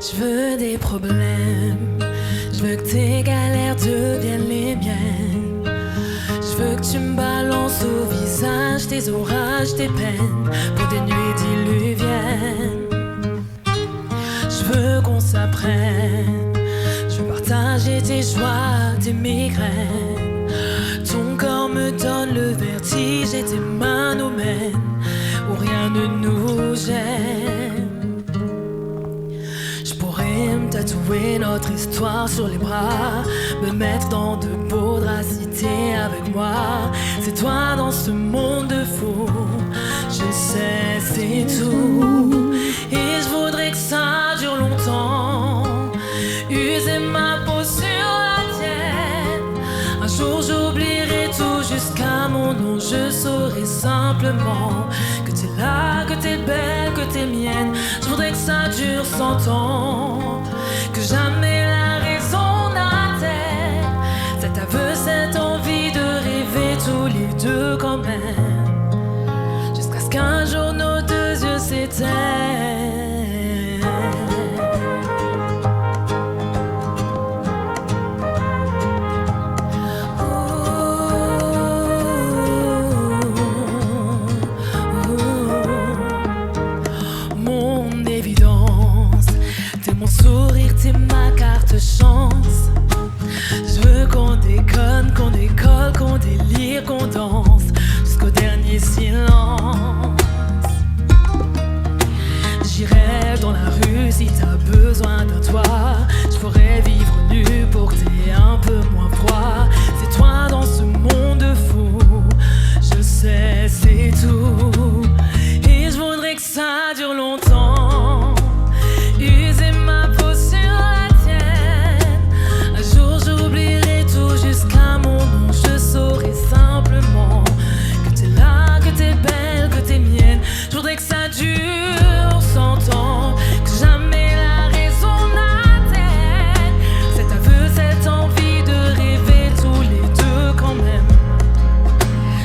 Je veux des problèmes, je veux que tes galères deviennent les miennes. Je veux que tu me balances au visage tes orages, tes peines pour des nuits diluviennes. Je veux qu'on s'apprenne, je veux partager tes joies, tes migraines. Ton corps me donne le vertige et tes mains nous mènent où rien ne nous gêne. Je pourrais me tatouer notre histoire sur les bras, me mettre dans de beaux draps, si t'es avec moi. C'est toi dans ce monde de fous, je sais c'est tout. Et je voudrais que ça dure longtemps, user ma peau sur la tienne. Un jour j'oublierai tout jusqu'à mon nom, je saurai simplement que t'es là, que t'es belle, que t'es mienne. Je voudrais que ça dure 100 ans, que jamais la raison n'atteigne cet aveu, cette envie de rêver tous les deux quand même, jusqu'à ce qu'un jour nos deux yeux s'éteignent. Sourire, t'es ma carte chance. Je veux qu'on déconne, qu'on décolle, qu'on délire, qu'on danse jusqu'au dernier silence. J'irai dans la rue si t'as besoin d'un toit. Je pourrais vivre nu pour que t'aies un peu moins froid. C'est toi dans ce monde fou, je sais c'est tout. Et je voudrais que ça dure longtemps, user ma peau sur la tienne. Un jour j'oublierai tout jusqu'à mon nom, je saurai simplement que t'es là, que t'es belle, que t'es mienne. Je voudrais que ça dure 100 ans, que jamais la raison n'atteigne cet aveu, cette envie de rêver tous les deux quand même,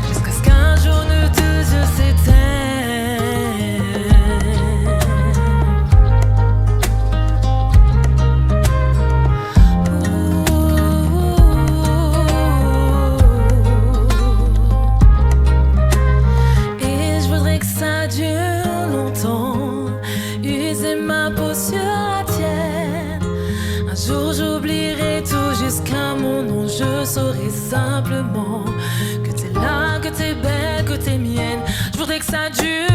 jusqu'à ce qu'un jour nos deux yeux s'éteignent. User ma peau sur la tienne. Un jour j'oublierai tout jusqu'à mon nom, je saurai simplement que t'es là, que t'es belle, que t'es mienne. Je voudrais que ça dure